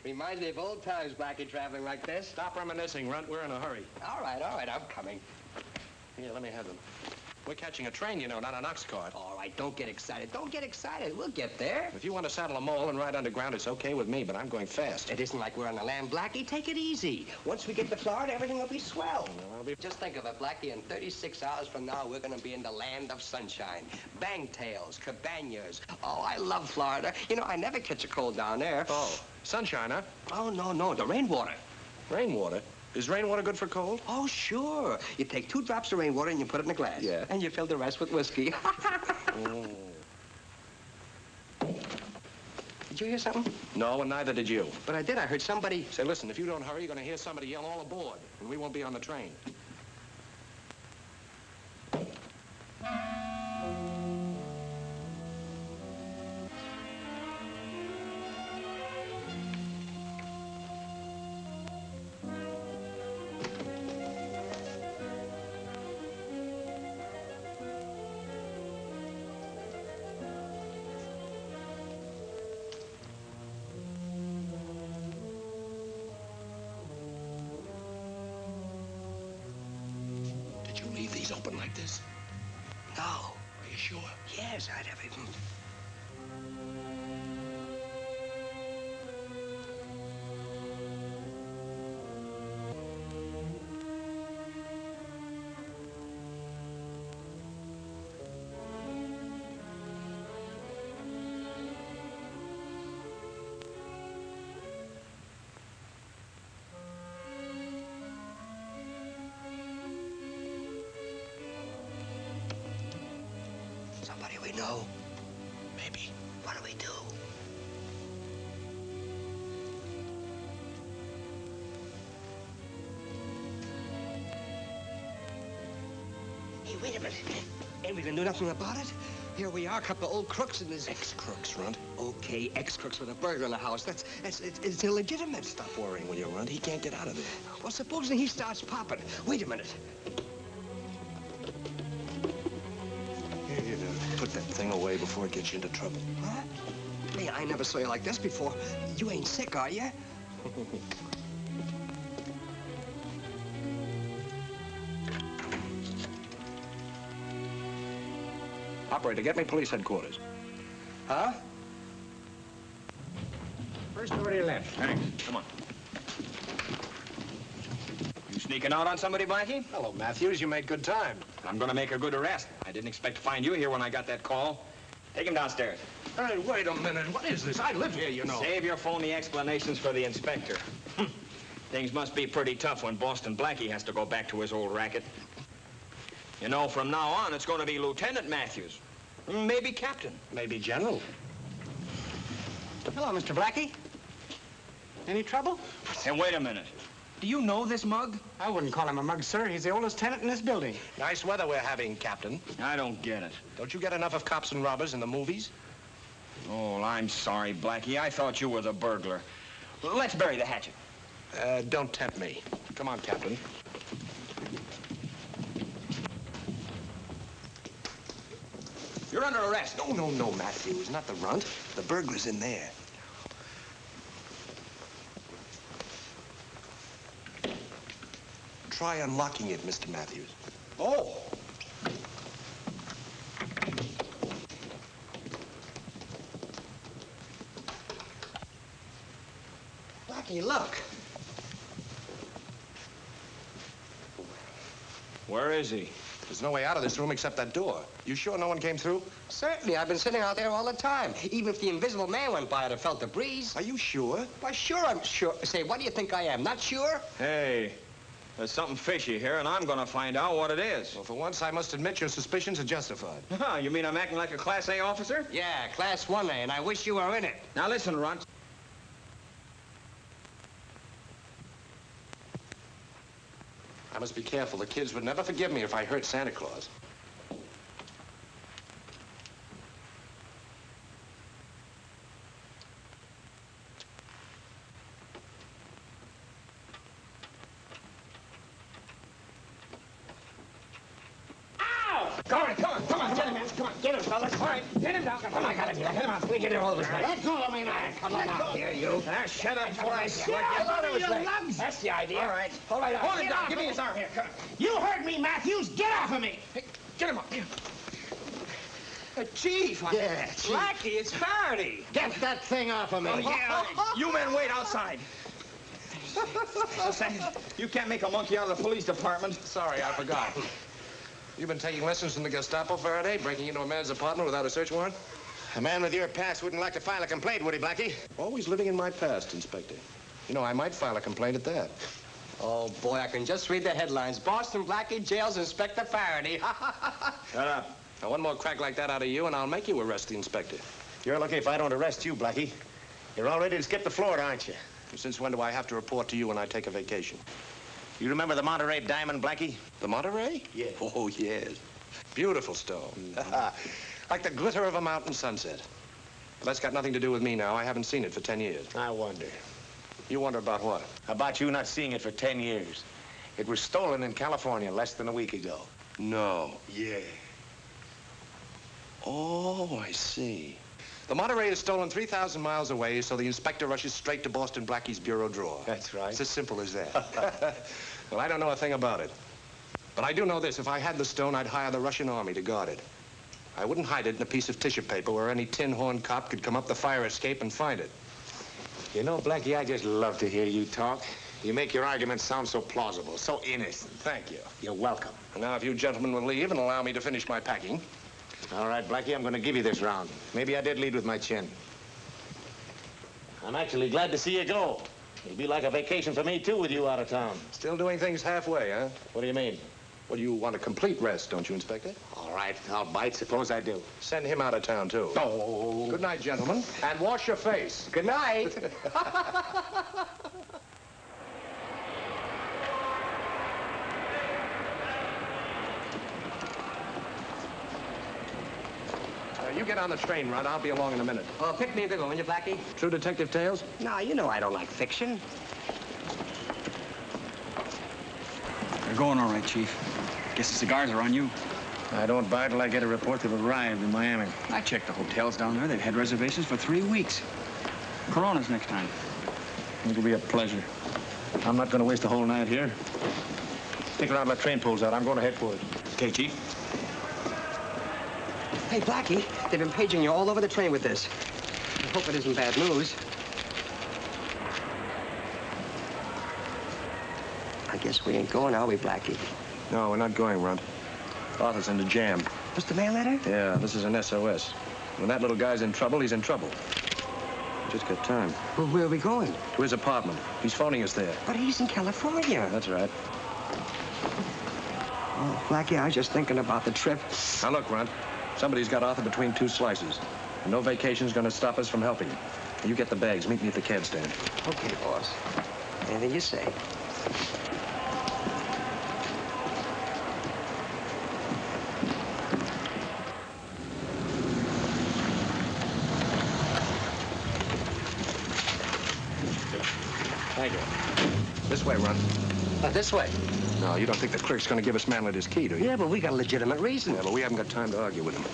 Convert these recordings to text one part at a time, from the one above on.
Reminds me of old times, Blackie, traveling like this. Stop reminiscing, Runt. We're in a hurry. All right, I'm coming. Here, let me have them. We're catching a train, you know, not an ox cart. All right, don't get excited. Don't get excited. We'll get there. If you want to saddle a mole and ride underground, it's okay with me, but I'm going fast. It isn't like we're on the land, Blackie. Take it easy. Once we get to Florida, everything will be swell. Just think of it, Blackie. In 36 hours from now, we're going to be in the land of sunshine. Bangtails, cabanas. Oh, I love Florida. You know, I never catch a cold down there. Oh, sunshine, huh? Oh, no, the rainwater. Rainwater? Is rainwater good for cold? Oh, sure. You take 2 drops of rainwater and you put it in a glass. Yeah. And you fill the rest with whiskey. Oh. Did you hear something? No, and neither did you. But I did. I heard somebody... Say, listen, if you don't hurry, you're going to hear somebody yell all aboard, and we won't be on the train. Leave these open like this? No. Are you sure? Yes, I'd have even... Somebody we know. Maybe. What do we do? Hey, wait a minute. Ain't we gonna do nothing about it? Here we are, a couple of old crooks in this... Ex-crooks, Runt. Okay, ex-crooks with a burglar in the house. It's illegitimate. Stop worrying, will you, Runt? He can't get out of there. Well, supposing he starts popping. Wait a minute. Here, put that thing away before it gets you into trouble. Huh? Hey, I never saw you like this before. You ain't sick, are you? Operator, get me police headquarters. Huh? First door to your left. Thanks. Come on. You sneaking out on somebody, Blackie? Hello, Matthews. You made good time. I'm gonna make a good arrest. I didn't expect to find you here when I got that call. Take him downstairs. Hey, wait a minute. What is this? I live here, you know. Save your phony explanations for the inspector. Things must be pretty tough when Boston Blackie has to go back to his old racket. You know, from now on, it's going to be Lieutenant Matthews. Maybe Captain. Maybe General. Hello, Mr. Blackie. Any trouble? And wait a minute. Do you know this mug? I wouldn't call him a mug, sir. He's the oldest tenant in this building. Nice weather we're having, Captain. I don't get it. Don't you get enough of cops and robbers in the movies? Oh, I'm sorry, Blackie. I thought you were the burglar. Let's bury the hatchet. Don't tempt me. Come on, Captain. You're under arrest. No, Matthews. Not the Runt. The burglar's in there. Try unlocking it, Mr. Matthews. Oh. Blackie, look. Where is he? There's no way out of this room except that door. You sure no one came through? Certainly. I've been sitting out there all the time. Even if the invisible man went by, I'd have felt the breeze. Are you sure? Why, sure, I'm sure. Say, what do you think I am? Not sure? Hey, there's something fishy here, and I'm gonna find out what it is. Well, for once, I must admit your suspicions are justified. You mean I'm acting like a Class A officer? Yeah, Class 1A, and I wish you were in it. Now listen, Runt. I must be careful. The kids would never forgive me if I hurt Santa Claus. Ow! Come on, gentlemen, come on. Get him, fellas. All right, get him down. Come on, I got him here. Get him out. We get him all this way. Let go of me now. Come on out here, you. Shut up before I sweat. Get out of his legs. That's the idea. All right. Hold it Hold it down. Give me his arm here. Come on. You heard me, Matthews. Get off of me. Hey, get him up. Chief. Yeah, Chief. Blackie, it's Faraday. Get that thing off of me. Oh, yeah. You men wait outside. Listen, you can't make a monkey out of the police department. Sorry, I forgot. You've been taking lessons from the Gestapo, Faraday, breaking into a man's apartment without a search warrant? A man with your past wouldn't like to file a complaint, would he, Blackie? Always living in my past, Inspector. You know, I might file a complaint at that. Oh, boy, I can just read the headlines. Boston Blackie jails Inspector Faraday. Shut up. Now, one more crack like that out of you, and I'll make you arrest the inspector. You're lucky if I don't arrest you, Blackie. You're all ready to skip to Florida, aren't you? Since when do I have to report to you when I take a vacation? You remember the Monterey Diamond, Blackie? The Monterey? Yeah. Oh, yes. Beautiful stone. Like the glitter of a mountain sunset. But that's got nothing to do with me now. I haven't seen it for 10 years. I wonder. You wonder about what? About you not seeing it for 10 years. It was stolen in California less than a week ago. No. Yeah. Oh, I see. The Monterey is stolen 3,000 miles away, so the inspector rushes straight to Boston Blackie's bureau drawer. That's right. It's as simple as that. Well, I don't know a thing about it. But I do know this. If I had the stone, I'd hire the Russian army to guard it. I wouldn't hide it in a piece of tissue paper where any tin-horn cop could come up the fire escape and find it. You know, Blackie, I just love to hear you talk. You make your arguments sound so plausible, so innocent. Thank you. You're welcome. And now, if you gentlemen will leave and allow me to finish my packing. All right, Blackie, I'm going to give you this round. Maybe I did lead with my chin. I'm actually glad to see you go. It'll be like a vacation for me, too, with you out of town. Still doing things halfway, huh? What do you mean? Well, you want a complete rest, don't you, Inspector? All right, I'll bite. Suppose I do. Send him out of town, too. Oh. Good night, gentlemen. And wash your face. Good night. You get on the train, Rudd. I'll be along in a minute. Oh, pick me a good one, will you, Blackie? True Detective Tales? No, you know I don't like fiction. They're going all right, Chief. Guess the cigars are on you. I don't buy till I get a report they've arrived in Miami. I checked the hotels down there. They've had reservations for 3 weeks. Coronas next time. It'll be a pleasure. I'm not going to waste a whole night here. Stick around till the train pulls out. I'm going to headquarters. Okay, Chief. Hey, Blackie, they've been paging you all over the train with this. I hope it isn't bad news. I guess we ain't going, are we, Blackie? No, we're not going, Rudd. Arthur's in the jam. What's the mail letter? Yeah, this is an SOS. When that little guy's in trouble, he's in trouble. Just got time. Well, where are we going? To his apartment. He's phoning us there. But he's in California. That's right. Oh, Blackie, I was just thinking about the trip. Now, look, Rudd. Somebody's got Arthur between two slices. And no vacation's gonna stop us from helping him. You get the bags. Meet me at the cab stand. Okay, boss. Anything you say. Thank you. This way, Rudd. This way. No, you don't think the clerk's gonna give us Manlet his key, do you? Yeah, but we got a legitimate reason. Yeah, but we haven't got time to argue with him.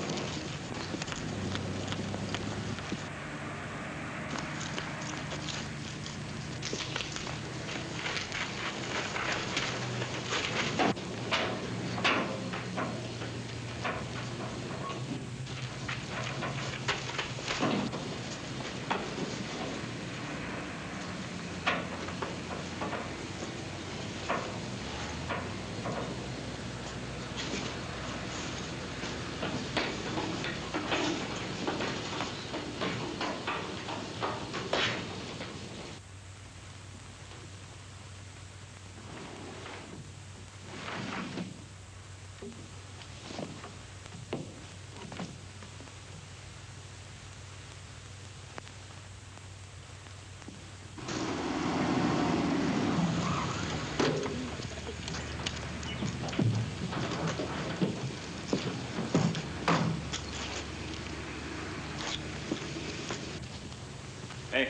Hey,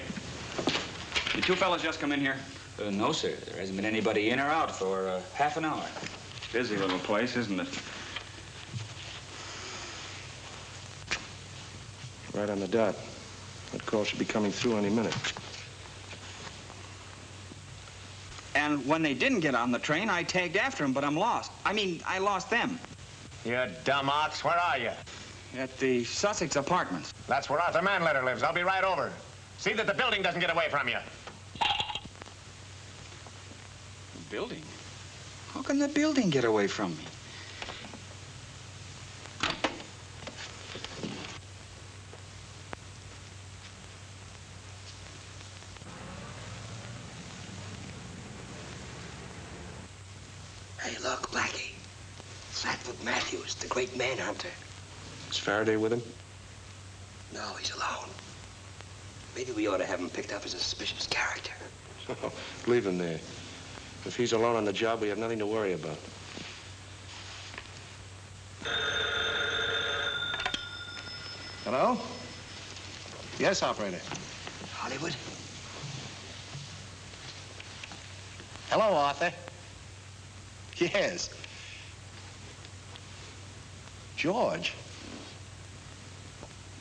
you two fellas just come in here? No, sir. There hasn't been anybody in or out for half an hour. Busy little place, isn't it? Right on the dot. That call should be coming through any minute. And when they didn't get on the train, I tagged after them, but I'm lost. I lost them. You dumb ox, where are you? At the Sussex Apartments. That's where Arthur Manletter lives. I'll be right over. See that the building doesn't get away from you. The building? How can the building get away from me? Hey, look, Blackie. Flatfoot Matthews, the great manhunter. Is Faraday with him? No, he's alone. Maybe we ought to have him picked up as a suspicious character. Leave him there. If he's alone on the job, we have nothing to worry about. Hello? Yes, operator. Hollywood? Hello, Arthur. Yes. George?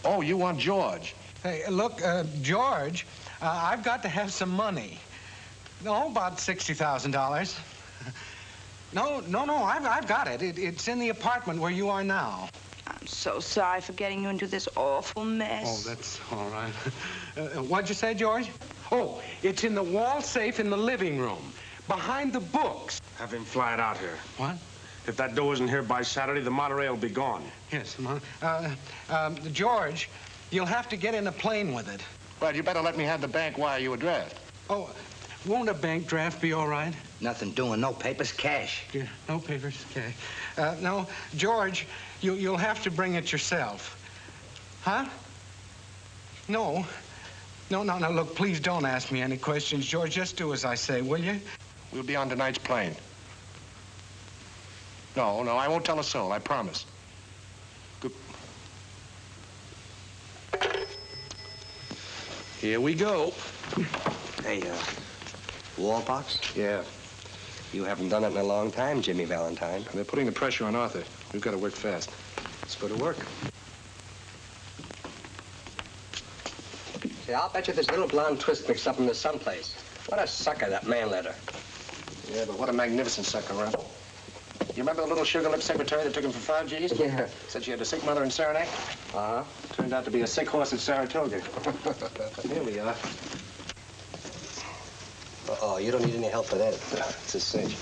Oh, you want George? Hey, look, George, I've got to have some money. No, about $60,000. No, I've got it. It's in the apartment where you are now. I'm so sorry for getting you into this awful mess. Oh, that's all right. What'd you say, George? Oh, it's in the wall safe in the living room, behind the books. Have him fly it out here. What? If that dough isn't here by Saturday, the Monterey will be gone. Yes, George, you'll have to get in a plane with it. Well, you better let me have the bank wire you addressed. Oh, won't a bank draft be all right? Nothing doing, no papers, cash. Yeah, no papers, okay. No, George, you'll have to bring it yourself. Huh? No, look, please don't ask me any questions, George. Just do as I say, will you? We'll be on tonight's plane. No, I won't tell a soul, I promise. Good. Here we go. Hey, wallbox? Yeah. You haven't done it in a long time, Jimmy Valentine. They're putting the pressure on Arthur. We've got to work fast. Let's go to work. Say, I'll bet you there's a little blonde twist mixed up in this someplace. What a sucker, that Manletter. Yeah, but what a magnificent sucker, huh? You remember the little sugar-lipped secretary that took him for 5 G's? Yeah. Said she had a sick mother in Saranac? Uh-huh. Turned out to be a sick horse at Saratoga. Here we are. Uh-oh, you don't need any help for that. It's a cinch.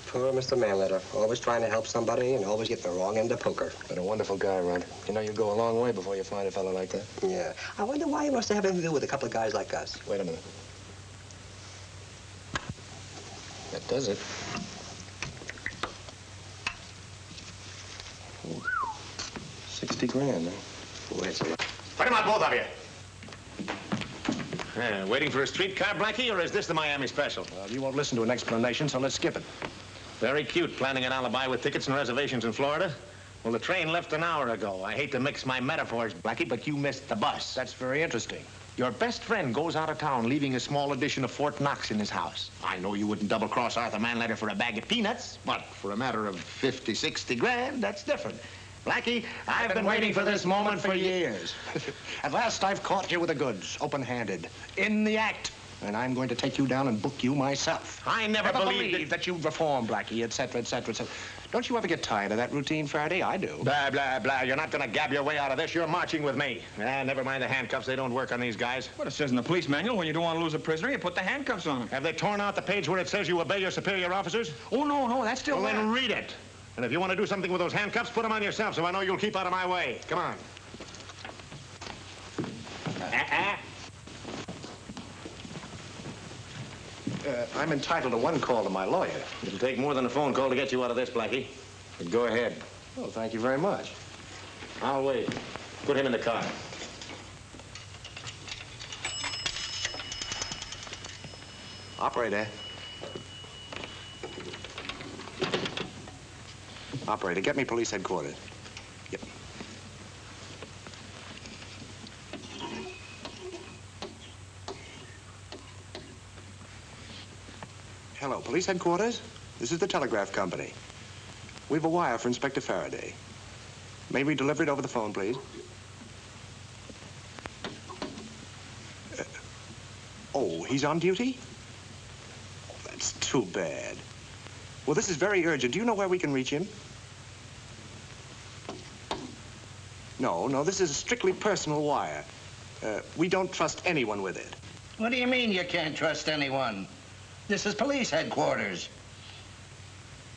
Poor Mr. Manletter. Always trying to help somebody and always get the wrong end of poker. But a wonderful guy, Ron. You know, you go a long way before you find a fellow like that. Yeah. I wonder why he wants to have anything to do with a couple of guys like us. Wait a minute. That does it. Ooh. 60 grand, huh? Boy, it's a lot. Put him on, both of you. Waiting for a streetcar, Blackie, or is this the Miami special? Well, you won't listen to an explanation, so let's skip it. Very cute, planning an alibi with tickets and reservations in Florida. Well, the train left an hour ago. I hate to mix my metaphors, Blackie, but you missed the bus. That's very interesting. Your best friend goes out of town, leaving a small edition of Fort Knox in his house. I know you wouldn't double-cross Arthur Manletter for a bag of peanuts, but for a matter of 50, 60 grand, that's different. Blackie, I've been waiting for this moment for years. At last, I've caught you with the goods, open-handed, in the act. And I'm going to take you down and book you myself. I never believed believed that you'd reform, Blackie, et cetera, et cetera, et cetera. Don't you ever get tired of that routine, Faraday? I do. Blah, blah, blah. You're not going to gab your way out of this. You're marching with me. Never mind the handcuffs. They don't work on these guys. What it says in the police manual, when you don't want to lose a prisoner, you put the handcuffs on him. Have they torn out the page where it says you obey your superior officers? Oh, no, that's still Well, there. then read it. And if you want to do something with those handcuffs, put them on yourself so I know you'll keep out of my way. Come on. I'm entitled to one call to my lawyer. It'll take more than a phone call to get you out of this, Blackie. But go ahead. Oh, thank you very much. I'll wait. Put him in the car. Operator. Operator, get me police headquarters. Yep. Hello, police headquarters. This is the telegraph company. We've a wire for Inspector Faraday. May we deliver it over the phone, please? Oh, he's on duty? Oh, that's too bad. Well, this is very urgent. Do you know where we can reach him? No, this is a strictly personal wire. We don't trust anyone with it. What do you mean you can't trust anyone? This is police headquarters.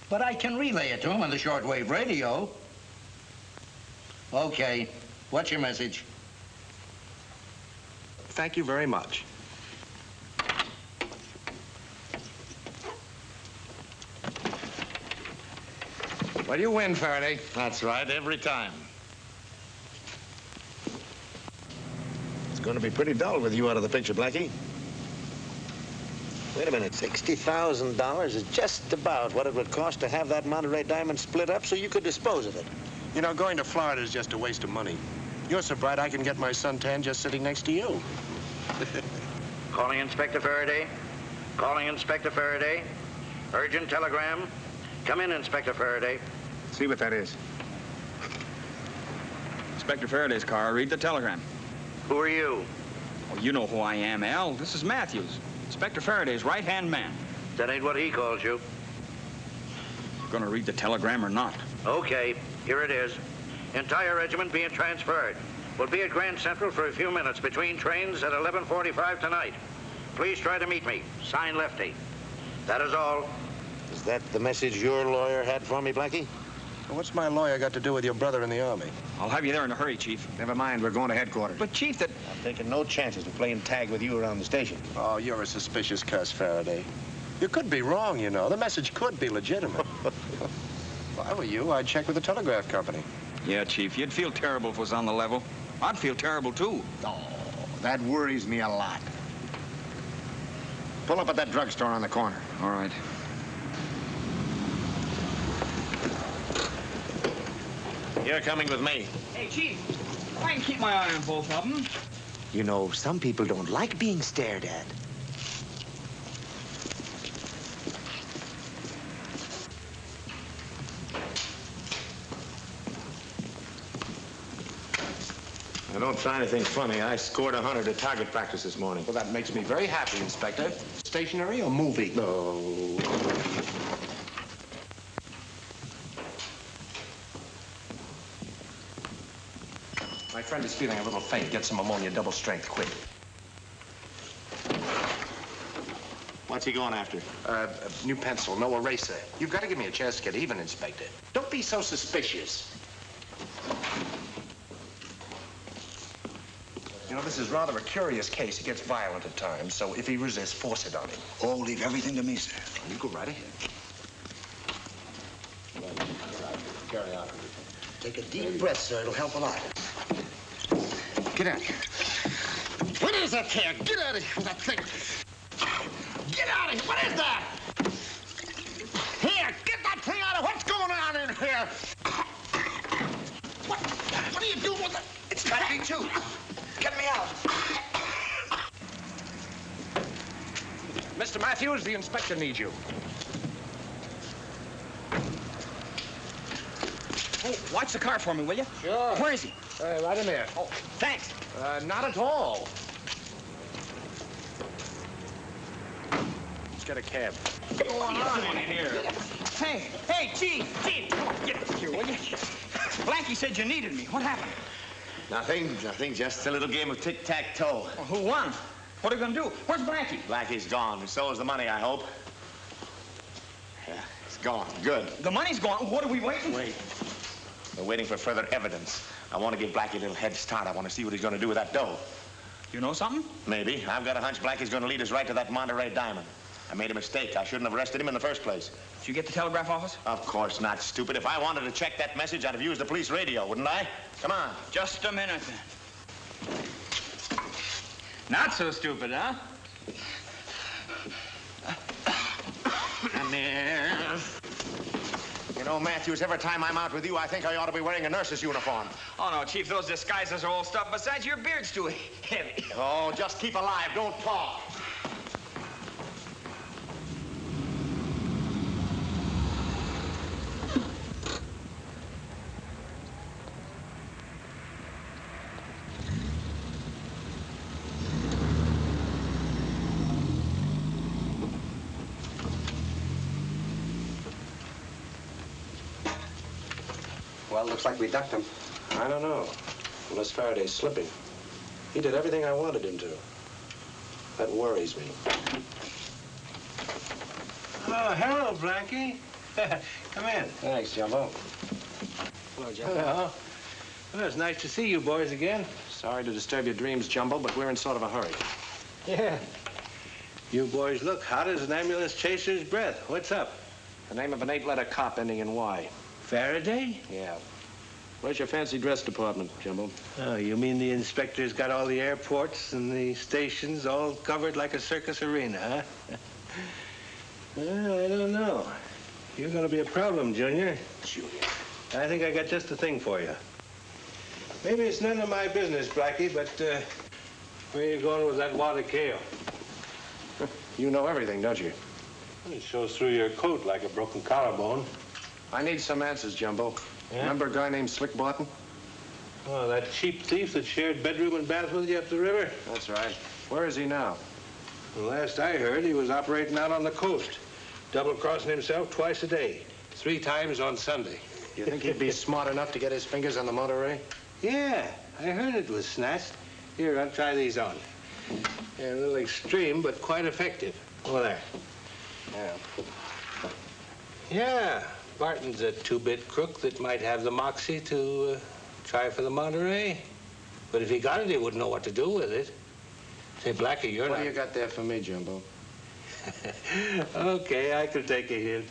But I can relay it to him on the shortwave radio. Okay. What's your message? Thank you very much. Well, you win, Faraday. That's right, every time. It's going to be pretty dull with you out of the picture, Blackie. Wait a minute, $60,000 is just about what it would cost to have that Monterey diamond split up so you could dispose of it. You know, going to Florida is just a waste of money. You're so bright I can get my suntan just sitting next to you. Calling Inspector Faraday. Calling Inspector Faraday. Urgent telegram. Come in, Inspector Faraday. See what that is. Inspector Faraday's car. Read the telegram. Who are you? Oh, you know who I am, Al. This is Matthews, Inspector Faraday's right-hand man. That ain't what he calls you. You gonna read the telegram or not? Okay, here it is. Entire regiment being transferred. We'll be at Grand Central for a few minutes between trains at 11:45 tonight. Please try to meet me. Sign Lefty. That is all. Is that the message your lawyer had for me, Blackie? What's my lawyer got to do with your brother in the Army? I'll have you there in a hurry, Chief. Never mind, we're going to headquarters. But, Chief, that... I'm taking no chances of playing tag with you around the station. Oh, you're a suspicious cuss, Faraday. You could be wrong, you know. The message could be legitimate. If I were you, I'd check with the telegraph company. Yeah, Chief, you'd feel terrible if it was on the level. I'd feel terrible, too. Oh, that worries me a lot. Pull up at that drugstore on the corner. All right. You're coming with me. Hey, Chief, I can keep my eye on both of them. You know, some people don't like being stared at. Now, don't try anything funny. I scored 100 at target practice this morning. Well, that makes me very happy, Inspector. Stationary or movie? No. My friend is feeling a little faint. Get some ammonia double strength, quick. What's he going after? A new pencil, no eraser. You've got to give me a chance to get even, Inspector. Don't be so suspicious. You know, this is rather a curious case. He gets violent at times, so if he resists, force it on him. Oh, leave everything to me, sir. You go right ahead. Carry on. Take a deep breath, sir. It'll help a lot. Get out of here. What is that thing? Get out of here with that thing. Get out of here. What is that? Here, get that thing out of what's going on in here. What are you doing with it? It's Blackie, too. Get me out. Mr. Matthews, the inspector needs you. Oh, watch the car for me, will you? Sure. Where is he? Right in there. Oh, thanks. Not at all. Let's get a cab. Go on in here. Hey, Chief, come on, get here, will you? Blackie said you needed me. What happened? Nothing. Just a little game of tic-tac-toe. Well, who won? What are we gonna do? Where's Blackie? Blackie's gone, and so is the money, I hope. Yeah, it's gone. Good. The money's gone. What are we waiting? Wait. We're waiting for further evidence. I want to give Blackie a little head start. I want to see what he's going to do with that dough. You know something? Maybe. I've got a hunch Blackie's going to lead us right to that Monterey diamond. I made a mistake. I shouldn't have arrested him in the first place. Did you get the telegraph office? Of course not, stupid. If I wanted to check that message, I'd have used the police radio, wouldn't I? Come on. Just a minute, then. Not so stupid, huh? Come here. You know, Matthews, every time I'm out with you, I think I ought to be wearing a nurse's uniform. Oh, no, Chief, those disguises are old stuff. Besides, your beard's too heavy. Oh, just keep alive. Don't talk. Well, looks like we ducked him. I don't know. Unless Faraday's slipping. He did everything I wanted him to. That worries me. Oh, hello, Blackie. Come in. Thanks, Jumbo. Hello, Jumbo. Hello. Well, it's nice to see you boys again. Sorry to disturb your dreams, Jumbo, but we're in sort of a hurry. Yeah. You boys look hot as an ambulance chaser's breath. What's up? The name of an 8-letter cop ending in Y. Faraday? Yeah. Where's your fancy dress department, Jumbo? Oh, you mean the inspector's got all the airports and the stations all covered like a circus arena, huh? Well, I don't know. You're gonna be a problem, Junior. Junior. I think I got just the thing for you. Maybe it's none of my business, Blackie, but where you going with that wad of kale? You know everything, don't you? It shows through your coat like a broken collarbone. I need some answers, Jumbo. Yeah? Remember a guy named Slick Barton? Oh, that cheap thief that shared bedroom and bath with you up the river? That's right. Where is he now? The last I heard, he was operating out on the coast, double-crossing himself twice a day, 3 times on Sunday. You think he'd be smart enough to get his fingers on the Monterey? Yeah, I heard it was snatched. Here, I'll try these on. They're a little extreme, but quite effective. Over there. Yeah. Yeah, Barton's a 2-bit crook that might have the moxie to try for the Monterey. But if he got it, he wouldn't know what to do with it. Say, Blackie, you're What not... do you got there for me, Jumbo? Okay, I could take a hint.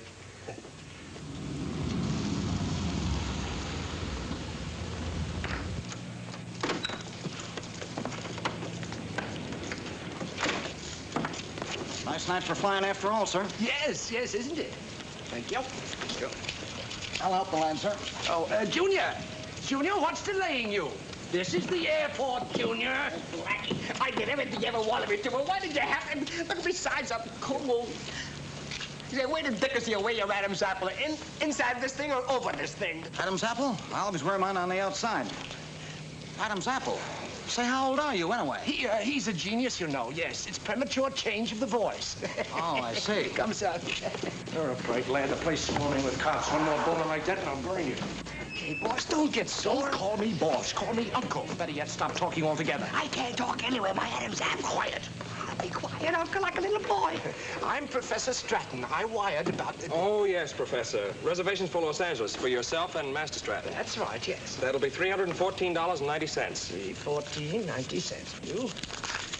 Nice night for flying after all, sir. Yes, isn't it? Thank you. I'll help the lad, sir. Oh, Junior, what's delaying you? This is the airport, Junior. Blackie, I did everything you ever wanted me to. Well, why did you have to? Look, besides, I'm cold. Say, where the dickens do you wear your Adam's apple? Inside this thing or over this thing? Adam's apple? I always wear mine on the outside. Adam's apple? Say, how old are you, anyway? He's a genius, you know, yes. It's premature change of the voice. Oh, I see. Come, son. You're a bright lad. The place swarming with cops. One more bowler like that and I'll burn you. Hey, boss, don't get sore. Don't call me boss. Call me uncle. Better yet, stop talking altogether. I can't talk anywhere. My Adam's apple. Quiet. I'll be quiet, Uncle, like a little boy. I'm Professor Stratton. I wired about the... Oh, yes, Professor. Reservations for Los Angeles for yourself and Master Stratton. That's right, yes. That'll be $314.90. $314.90. You?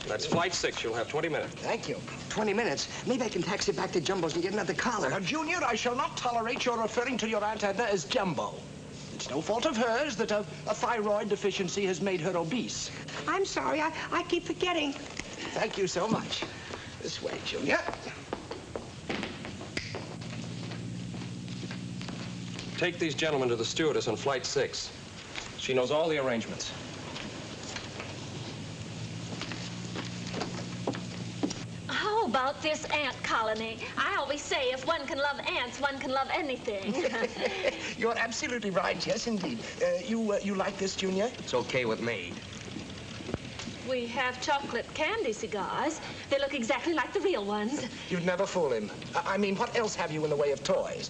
That's flight 6. You'll have 20 minutes. Thank you. 20 minutes. Maybe I can taxi back to Jumbo's and get another collar. Now, Junior, I shall not tolerate your referring to your Aunt Edna as Jumbo. It's no fault of hers that a thyroid deficiency has made her obese. I'm sorry. I keep forgetting. Thank you so much. This way, Junior. Take these gentlemen to the stewardess on flight 6. She knows all the arrangements. How about this ant colony? I always say if one can love ants, one can love anything. You're absolutely right. Yes, indeed. You like this, Junior? It's okay with me. We have chocolate candy cigars. They look exactly like the real ones. You'd never fool him. I mean, what else have you in the way of toys?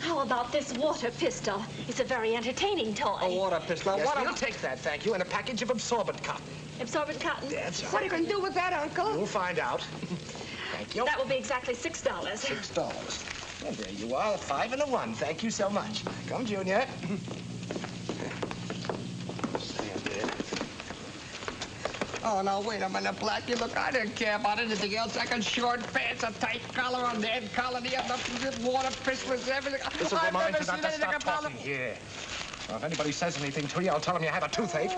How about this water pistol? It's a very entertaining toy. A water pistol? Yes, we'll take that, thank you, and a package of absorbent cotton. Absorbent cotton? That's right. What are you going to do with that, Uncle? You'll find out. Thank you. That will be exactly $6. $6. Well, there you are, 5 and a 1. Thank you so much. Come, Junior. Oh, now, wait a minute, Blackie. Look, I didn't care about anything else. I got short pants, a tight collar on the head colony, and the water pistols, everything. This will I've remind never you not seen to anything stop about talking it. here. Well, if anybody says anything to you, I'll tell them you have a toothache.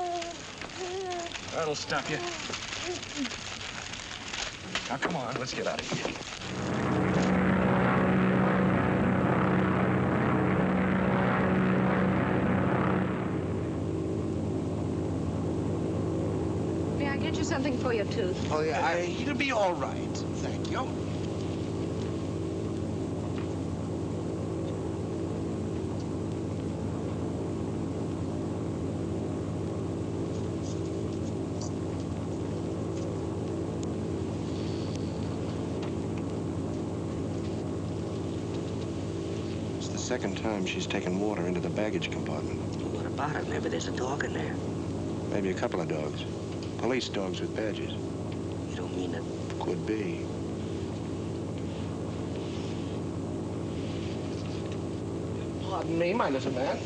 That'll stop you. Now, come on, let's get out of here. May I get you something for your tooth? Oh, yeah, it'll be all right. Thank you. second time she's taken water into the baggage compartment. What about it? Maybe there's a dog in there. Maybe a couple of dogs. Police dogs with badges. You don't mean it? Could be. Pardon me, my little man.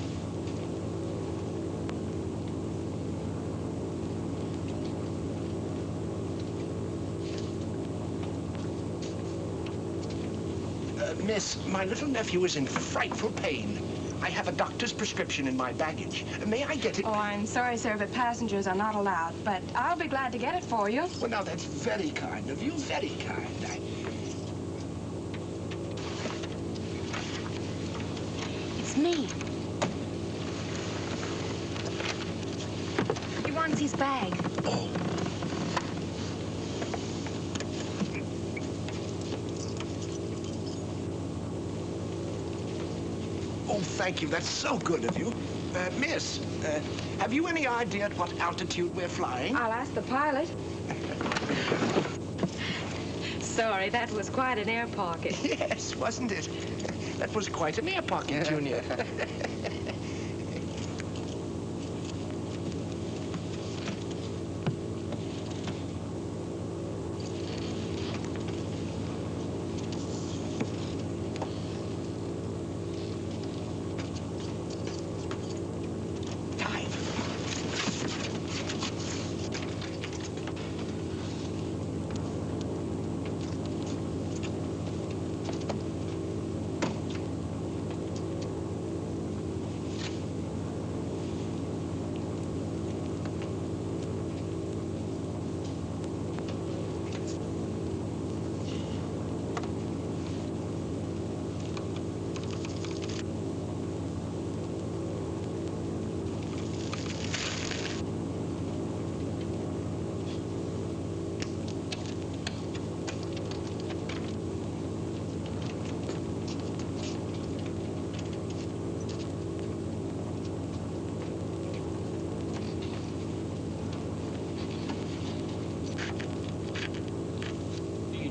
Miss, my little nephew is in frightful pain. I have a doctor's prescription in my baggage. May I get it? Oh, I'm sorry, sir, but passengers are not allowed. But I'll be glad to get it for you. Well, now, that's very kind of you, very kind. It's me. He wants his bag. Oh. Oh, thank you. That's so good of you. Miss, have you any idea at what altitude we're flying? I'll ask the pilot. Sorry, that was quite an air pocket. Yes, wasn't it? That was quite an air pocket, Junior.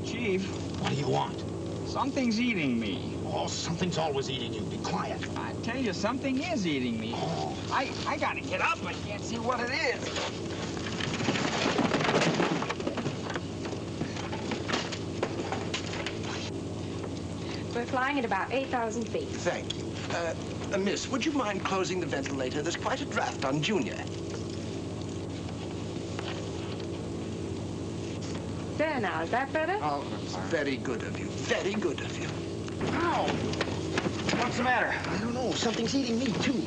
Chief. What do you want? Something's eating me. Oh, something's always eating you. Be quiet. I tell you, something is eating me. Oh. I gotta get up. I can't see what it is. We're flying at about 8,000 feet. Thank you. Miss, would you mind closing the ventilator? There's quite a draft on Junior. There now, is that better? Oh, it's very good of you. Very good of you. Ow! What's the matter? I don't know. Something's eating me, too.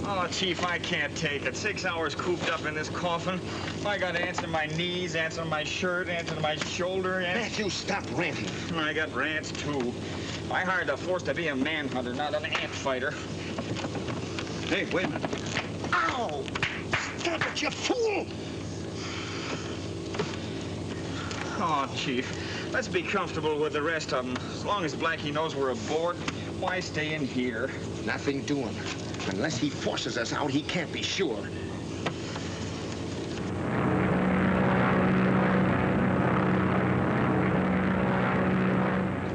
Oh, Chief, I can't take it. 6 hours cooped up in this coffin. I got ants in my knees, ants on my shirt, ants in my shoulder. Matthew, stop ranting. I got rants, too. I hired the force to be a manhunter, not an ant fighter. Hey, wait a minute. Ow! Stop it, you fool! Oh, Chief, let's be comfortable with the rest of them. As long as Blackie knows we're aboard, why stay in here? Nothing doing. Unless he forces us out, he can't be sure.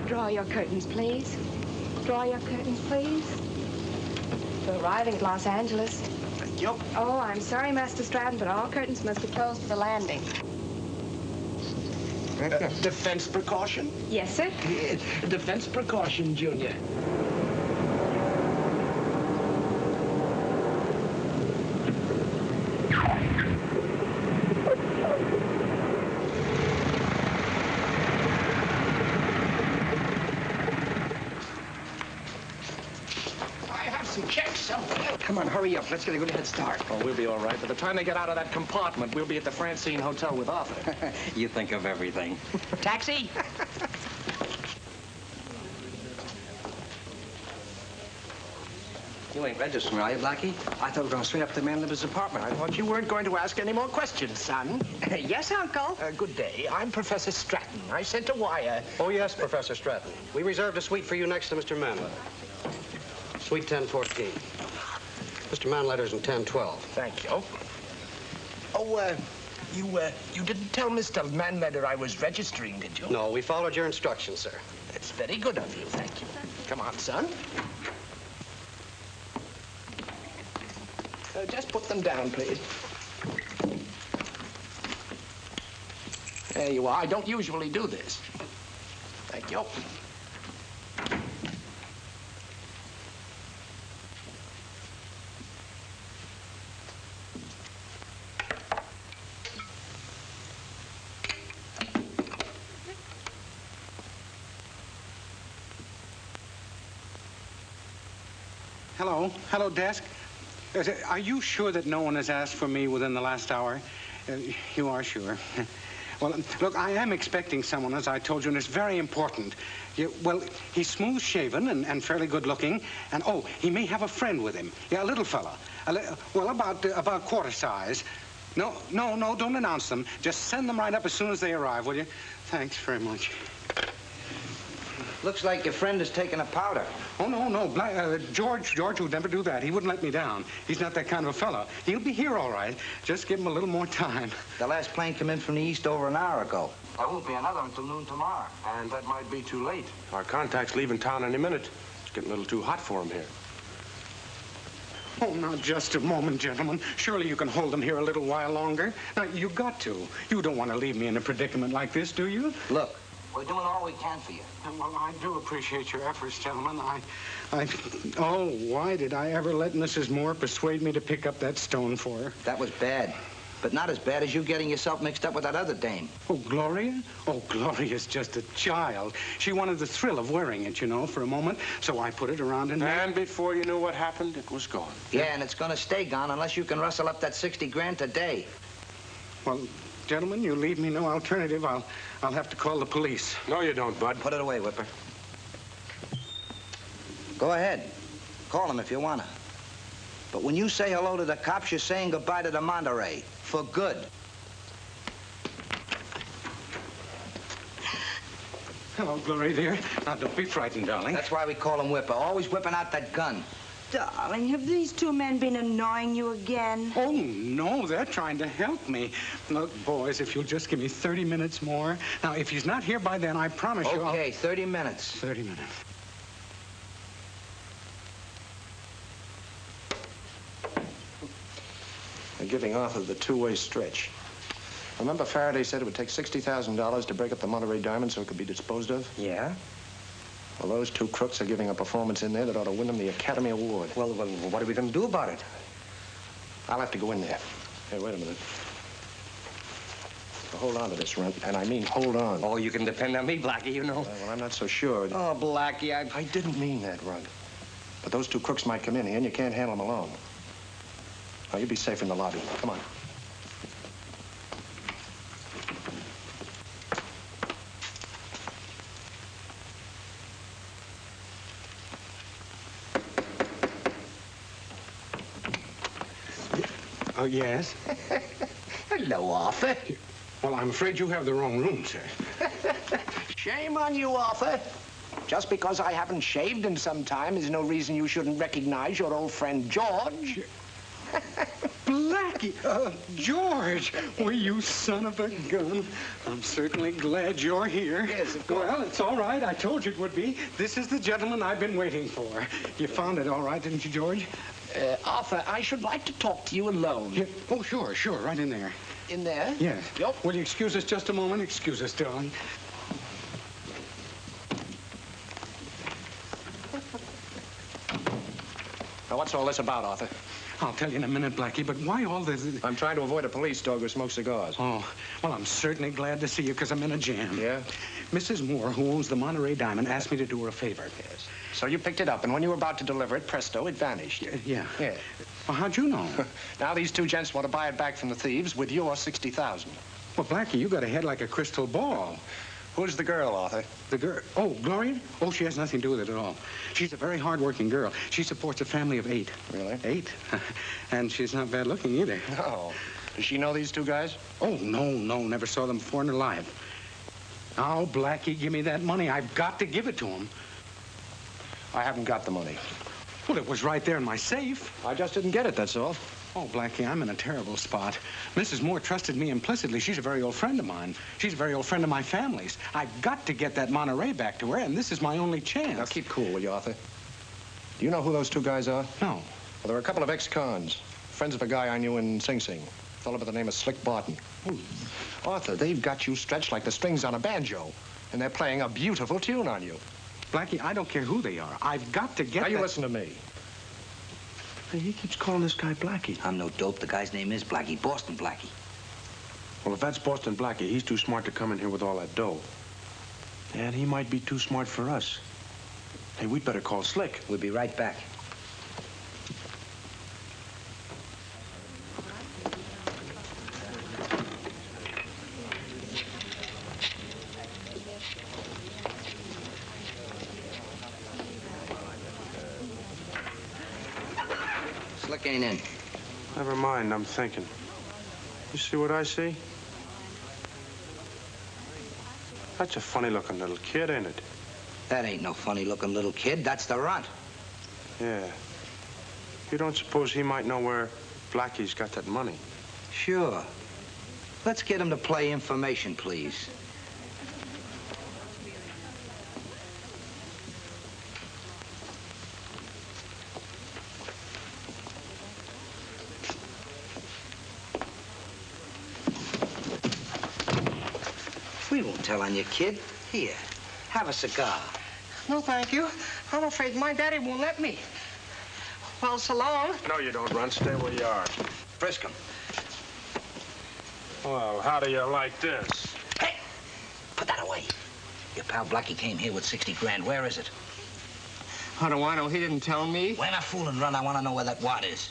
Draw your curtains, please. Draw your curtains, please. We're arriving at Los Angeles. Thank you. Oh, I'm sorry, Master Stratton, but all curtains must be closed for the landing. Defense precaution? Yes, sir. Defense precaution, Junior. I have some checks somewhere. Come on, hurry up. Let's get a good head start. Oh, we'll be all right. By the time they get out of that compartment, we'll be at the Francine Hotel with Arthur. You think of everything. Taxi! You ain't registering, are you, Blackie? I thought we were going straight up to the man in his apartment. I thought you weren't going to ask any more questions, son. Yes, Uncle. Good day. I'm Professor Stratton. I sent a wire. Oh, yes, Professor Stratton. We reserved a suite for you next to Mr. Manletter. Suite 1014. Mr. Manletter's in 1012. Thank you. Oh, You didn't tell Mr. Manletter I was registering, did you? No, we followed your instructions, sir. It's very good of you, thank you. Come on, son. Just put them down, please. There you are. I don't usually do this. Thank you. Hello, desk. Are you sure that no one has asked for me within the last hour? You are sure. Well, look, I am expecting someone, as I told you, and it's very important. Well, he's smooth-shaven and fairly good-looking, and, oh, he may have a friend with him. Yeah, a little fella. Well, about quarter size. No, don't announce them. Just send them right up as soon as they arrive, will you? Thanks very much. Looks like your friend is taking a powder. Oh, no. George would never do that. He wouldn't let me down. He's not that kind of a fellow. He'll be here all right. Just give him a little more time. The last plane came in from the east over an hour ago. There won't be another until noon tomorrow. And that might be too late. Our contact's leaving town any minute. It's getting a little too hot for him here. Oh, now, just a moment, gentlemen. Surely you can hold them here a little while longer. Now, you got to. You don't want to leave me in a predicament like this, do you? Look, we're doing all we can for you. Well, I do appreciate your efforts, gentlemen. Oh, why did I ever let Mrs. Moore persuade me to pick up that stone for her? That was bad. But not as bad as you getting yourself mixed up with that other dame. Oh, Gloria? Oh, Gloria's just a child. She wanted the thrill of wearing it, you know, for a moment. So I put it around and... And before you knew what happened, it was gone. Yeah, and it's gonna stay gone unless you can rustle up that 60 grand today. Well, gentlemen, you leave me no alternative. I'll have to call the police. No, you don't, Bud. Put it away, Whipper. Go ahead. Call them if you wanna. But when you say hello to the cops, you're saying goodbye to the Monterey. For good. Hello, Gloria, dear. Now, don't be frightened, darling. That's why we call him Whipper. Always whipping out that gun. Darling, have these two men been annoying you again? Oh, no, they're trying to help me. Look, boys, if you'll just give me 30 minutes more. Now, if he's not here by then, I promise you Okay, 30 minutes. 30 minutes. They're giving Arthur the two-way stretch. Remember Faraday said it would take $60,000 to break up the Monterey Diamond so it could be disposed of? Yeah? Well, those two crooks are giving a performance in there that ought to win them the Academy Award. Well, what are we going to do about it? I'll have to go in there. Hey, wait a minute. Now, hold on to this, Runt, and I mean hold on. Oh, you can depend on me, Blackie, you know. Well, I'm not so sure. Oh, Blackie, I didn't mean that, Runt. But those two crooks might come in here, and you can't handle them alone. Now, you be safe in the lobby. Come on. Oh, yes? Hello, Arthur. Well, I'm afraid you have the wrong room, sir. Shame on you, Arthur. Just because I haven't shaved in some time is no reason you shouldn't recognize your old friend George. Blackie! George! Well, you son of a gun. I'm certainly glad you're here. Yes, of course. Well, it's all right. I told you it would be. This is the gentleman I've been waiting for. You found it all right, didn't you, George? Arthur, I should like to talk to you alone. Yeah. Oh, sure. Right in there. In there? Yes. Yep. Will you excuse us just a moment? Excuse us, darling. Now, what's all this about, Arthur? I'll tell you in a minute, Blackie, but why all this? I'm trying to avoid a police dog who smokes cigars. Oh, well, I'm certainly glad to see you because I'm in a jam. Yeah? Mrs. Moore, who owns the Monterey Diamond, asked me to do her a favor. Yes. So you picked it up, and when you were about to deliver it, presto, it vanished. Yeah. Yeah. Well, how'd you know? Now these two gents want to buy it back from the thieves with your $60,000. Well, Blackie, you got a head like a crystal ball. Who's the girl, Arthur? The girl? Oh, Gloria? Oh, she has nothing to do with it at all. She's a very hard-working girl. She supports a family of 8. Really? 8? And she's not bad looking either. No. Does she know these two guys? Oh, no. Never saw them before in her life. Now, Blackie, give me that money. I've got to give it to him. I haven't got the money. Well, it was right there in my safe. I just didn't get it, that's all. Oh, Blackie, I'm in a terrible spot. Mrs. Moore trusted me implicitly. She's a very old friend of mine. She's a very old friend of my family's. I've got to get that Monterey back to her, and this is my only chance. Now, keep cool, will you, Arthur? Do you know who those two guys are? No. Well, they're a couple of ex-cons. Friends of a guy I knew in Sing Sing. A fellow by the name of Slick Barton. Ooh. Arthur, they've got you stretched like the strings on a banjo. And they're playing a beautiful tune on you. Blackie, I don't care who they are. I've got to get Now, you listen to me. Hey, he keeps calling this guy Blackie. I'm no dope. The guy's name is Blackie. Boston Blackie. Well, if that's Boston Blackie, he's too smart to come in here with all that dough. And he might be too smart for us. Hey, we'd better call Slick. We'll be right back. Slick ain't in. Never mind, I'm thinking. You see what I see? That's a funny-looking little kid, ain't it? That ain't no funny-looking little kid. That's the runt. Yeah. You don't suppose he might know where Blackie's got that money? Sure. Let's get him to play information, please. We won't tell on you, kid. Here, have a cigar. No, thank you. I'm afraid my daddy won't let me. Well, so long. No, you don't, Runt. Stay where you are. Frisk him. Well, how do you like this? Hey, put that away. Your pal Blackie came here with 60 grand. Where is it? How do I know? He didn't tell me. We're not fooling, Run. I want to know where that wad is.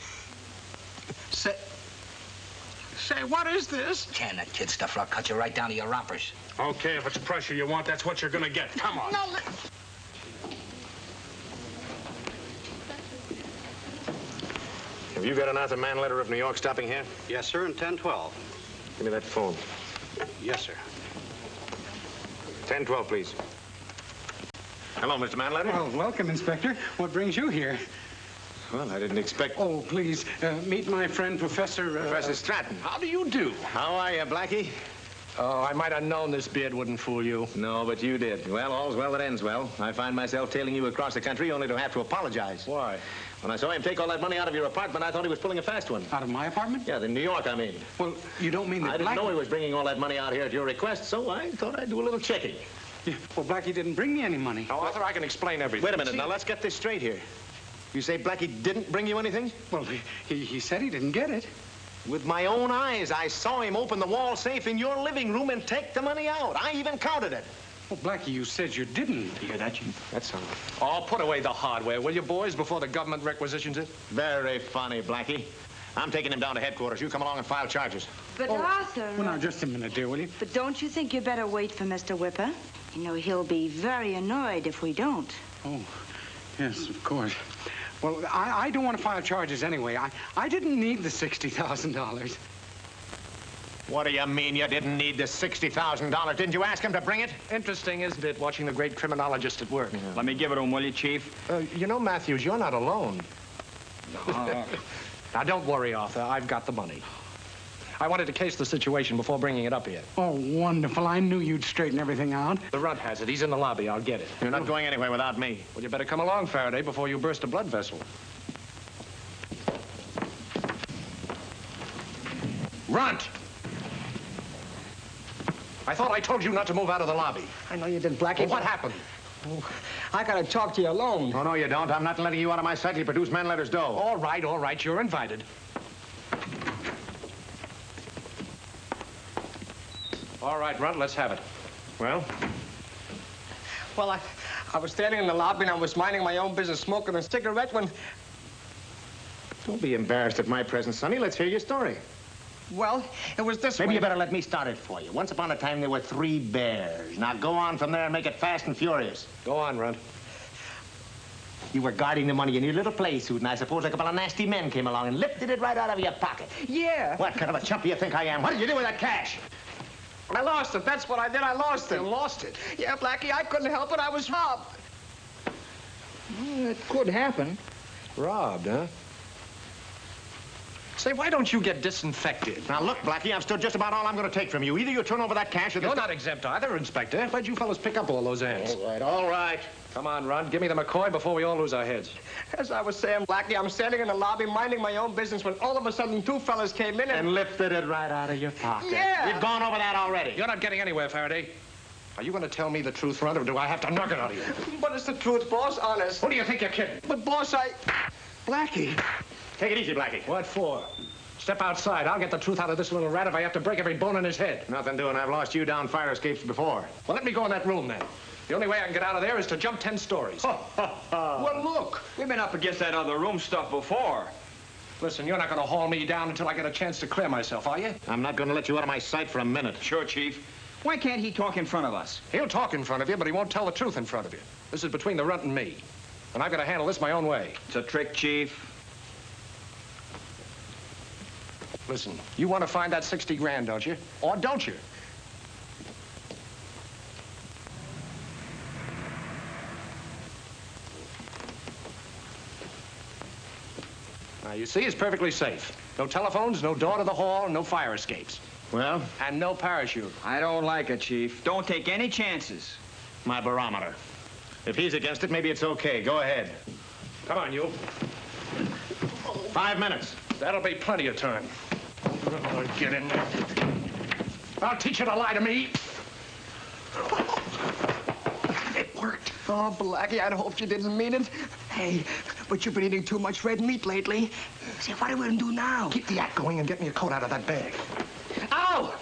Say, what is this? Can that kid stuff, or I'll cut you right down to your rompers. Okay, if it's pressure you want, that's what you're gonna get. Come on. No, Have you got an Arthur Mann letter of New York stopping here? Yes, sir, in 1012. Give me that phone. Yes, sir. 1012, please. Hello, Mr. Manletter. Well, welcome, Inspector. What brings you here? Well, I didn't expect... Oh, please, meet my friend, Professor... Professor Stratton. How do you do? How are you, Blackie? Oh, I might have known this beard wouldn't fool you. No, but you did. Well, all's well that ends well. I find myself tailing you across the country only to have to apologize. Why? When I saw him take all that money out of your apartment, I thought he was pulling a fast one. Out of my apartment? Yeah, in New York, I mean. Well, you don't mean that I didn't know he was bringing all that money out here at your request, so I thought I'd do a little checking. Yeah, well, Blackie didn't bring me any money. Now, Arthur, I can explain everything. Wait a minute. Now, let's get this straight here. You say Blackie didn't bring you anything? Well, he said he didn't get it. With my own eyes, I saw him open the wall safe in your living room and take the money out. I even counted it. Well, Blackie, you said you didn't. You hear that, Chief? That's all. Oh, put away the hardware, will you, boys, before the government requisitions it? Very funny, Blackie. I'm taking him down to headquarters. You come along and file charges. But Arthur... Well, now, just a minute, dear, will you? But don't you think you better wait for Mr. Whipper? You know, he'll be very annoyed if we don't. Oh, yes, of course. Well, I don't want to file charges anyway. I didn't need the $60,000. What do you mean you didn't need the $60,000? Didn't you ask him to bring it? Interesting, isn't it, watching the great criminologist at work? Yeah. Let me give it to him, will you, Chief? You know, Matthews, you're not alone. No. Now, don't worry, Arthur. I've got the money. I wanted to case the situation before bringing it up here. Oh, wonderful. I knew you'd straighten everything out. The runt has it. He's in the lobby. I'll get it. You're not going anywhere without me. Well, you better come along, Faraday, before you burst a blood vessel. Runt! I thought I told you not to move out of the lobby. I know you did, Blackie. Well, what happened? Oh, I gotta talk to you alone. Oh, no, you don't. I'm not letting you out of my sight till you produce Manletter's dough. All right. You're invited. All right, Runt, let's have it. Well? Well, I was standing in the lobby and I was minding my own business, smoking a cigarette when... Don't be embarrassed at my presence, Sonny. Let's hear your story. Well, it was this way. Maybe you better let me start it for you. Once upon a time, there were 3 bears. Now go on from there and make it fast and furious. Go on, Runt. You were guarding the money in your little play suit, and I suppose a couple of nasty men came along and lifted it right out of your pocket. Yeah. What kind of a chump do you think I am? What did you do with that cash? I lost it. That's what I did. I lost it. You lost it? Yeah, Blackie, I couldn't help it. I was robbed. Well, it could happen. Robbed, huh? Say, why don't you get disinfected? Now, look, Blackie, I've stood just about all I'm going to take from you. Either you turn over that cash or... You're not exempt either, Inspector. Where'd you fellas pick up all those ants? All right, all right. Come on, Ron. Give me the McCoy before we all lose our heads. As I was saying, Blackie, I'm standing in the lobby minding my own business when all of a sudden two fellas came in And lifted it right out of your pocket. Yeah. We've gone over that already. You're not getting anywhere, Faraday. Are you going to tell me the truth, Ron, or do I have to knock it out of you? But it's the truth, boss, honest. Who do you think you're kidding? But, boss, Blackie. Take it easy, Blackie. What for? Step outside. I'll get the truth out of this little rat if I have to break every bone in his head. Nothing doing. I've lost you down fire escapes before. Well, let me go in that room, then. The only way I can get out of there is to jump 10 stories. Well, look, we've been up against that other room stuff before. Listen, you're not going to haul me down until I get a chance to clear myself, are you? I'm not going to let you out of my sight for a minute. Sure, Chief. Why can't he talk in front of us? He'll talk in front of you, but he won't tell the truth in front of you. This is between the runt and me. And I've got to handle this my own way. It's a trick, Chief. Listen, you want to find that 60 grand, don't you? Or don't you? Now, you see, it's perfectly safe. No telephones, no door to the hall, no fire escapes. Well? And no parachute. I don't like it, Chief. Don't take any chances. My barometer. If he's against it, maybe it's okay. Go ahead. Come on, you. 5 minutes. That'll be plenty of time. Oh, get in there. I'll teach you to lie to me. It worked. Oh, Blackie, I'd hoped you didn't mean it. Hey, but you've been eating too much red meat lately. Say, what are we gonna do now? Keep the act going and get me a coat out of that bag. Ow!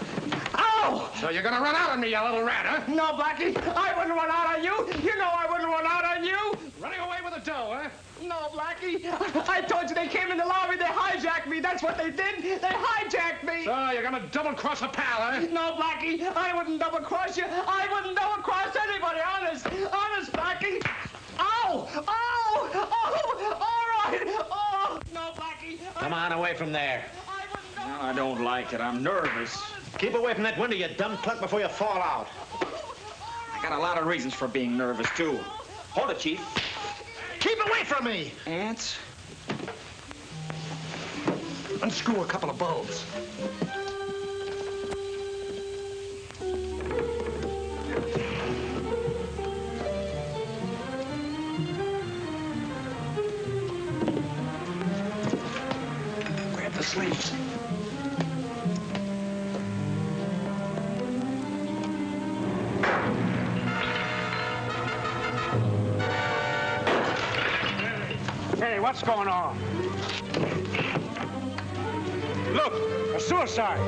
Ow! So you're gonna run out on me, you little rat, huh? No, Blackie, I wouldn't run out on you. You know I wouldn't run out on you. Running away with the dough, huh? No, Blackie. I told you they came in the lobby. They hijacked me. That's what they did. They hijacked me. So you're gonna double-cross a pal, huh? No, Blackie. I wouldn't double-cross you. I wouldn't double-cross anybody. Honest. Honest, Blackie. Ow! Ow! Oh! All right. Oh! No, Blackie. Come on, away from there. No, I don't like it. I'm nervous. Keep away from that window, you dumb clerk, before you fall out. I got a lot of reasons for being nervous, too. Hold it, Chief. Keep away from me! Ants? Unscrew a couple of bulbs. Grab the sleeves. Hey, what's going on? Look, a suicide.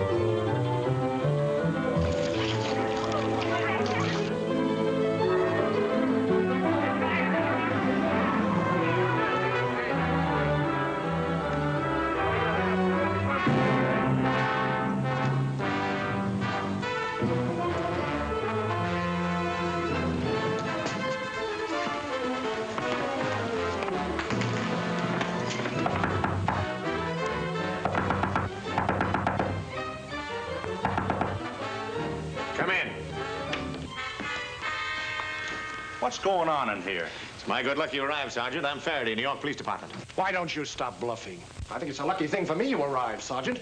What's going on in here? It's my good luck you arrived, Sergeant. I'm Faraday, New York Police Department. Why don't you stop bluffing? I think it's a lucky thing for me you arrived, Sergeant.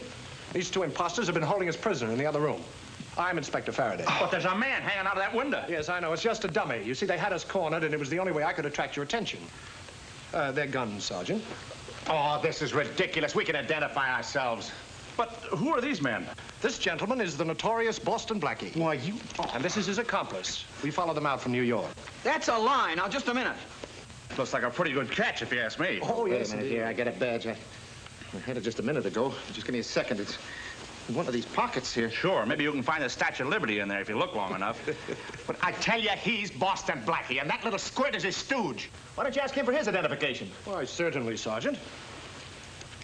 These two imposters have been holding us prisoner in the other room. I'm Inspector Faraday. But there's a man hanging out of that window. Yes, I know. It's just a dummy. You see, they had us cornered, and it was the only way I could attract your attention. They're guns, Sergeant. Oh, this is ridiculous. We can identify ourselves. But who are these men? This gentleman is the notorious Boston Blackie. Why, you... And this is his accomplice. We followed them out from New York. That's a lie. Now, just a minute. Looks like a pretty good catch, if you ask me. Oh, Wait yes, a minute indeed. here. I got a badge. I had it just a minute ago. Just give me a second. It's in one of these pockets here. Sure, maybe you can find the Statue of Liberty in there if you look long enough. But I tell you, he's Boston Blackie, and that little squirt is his stooge. Why don't you ask him for his identification? Why, certainly, Sergeant.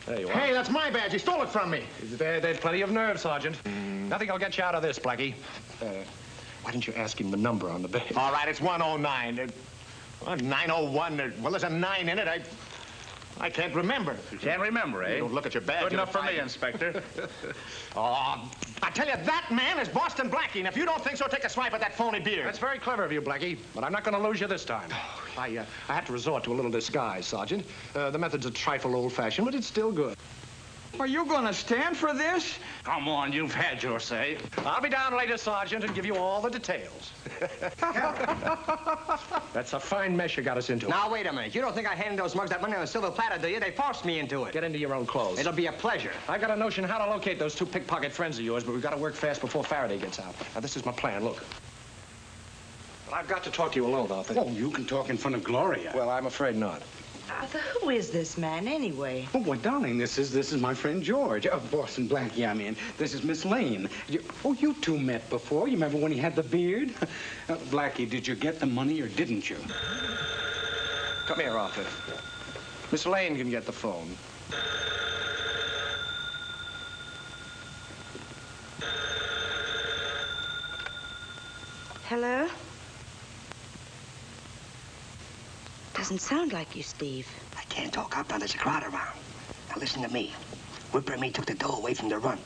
There you are. Hey, that's my badge. He stole it from me. There's plenty of nerve, Sergeant. Nothing will get you out of this, Blackie. Why didn't you ask him the number on the badge? All right, it's 109. 901. Well, there's a 9 in it. I can't remember. You can't remember, eh? You don't look at your badge. Good enough for you'll me, find- Inspector. Oh, I tell you, that man is Boston Blackie, and if you don't think so, take a swipe at that phony beard. That's very clever of you, Blackie, but I'm not going to lose you this time. I had to resort to a little disguise, Sergeant. The method's a trifle old-fashioned, but it's still good. Are you gonna stand for this? Come on, you've had your say. I'll be down later, Sergeant, and give you all the details. That's a fine mess you got us into. Now, wait a minute. You don't think I handed those mugs that money on a silver platter, do you? They forced me into it. Get into your own clothes. It'll be a pleasure. I got a notion how to locate those two pickpocket friends of yours, but we've got to work fast before Faraday gets out. Now, this is my plan. Look. But I've got to talk to you alone, Arthur. Oh, you can talk in front of Gloria. Well, I'm afraid not. Arthur, who is this man anyway? Oh, well, darling, this is my friend George. Boston Blackie, I mean. This is Miss Lane. You two met before. You remember when he had the beard? Blackie, did you get the money or didn't you? Come here, Arthur. Miss Lane can get the phone. Hello? Doesn't sound like you, Steve. I can't talk out now. There's a crowd around. Now, listen to me. Whipper and me took the dough away from the runt.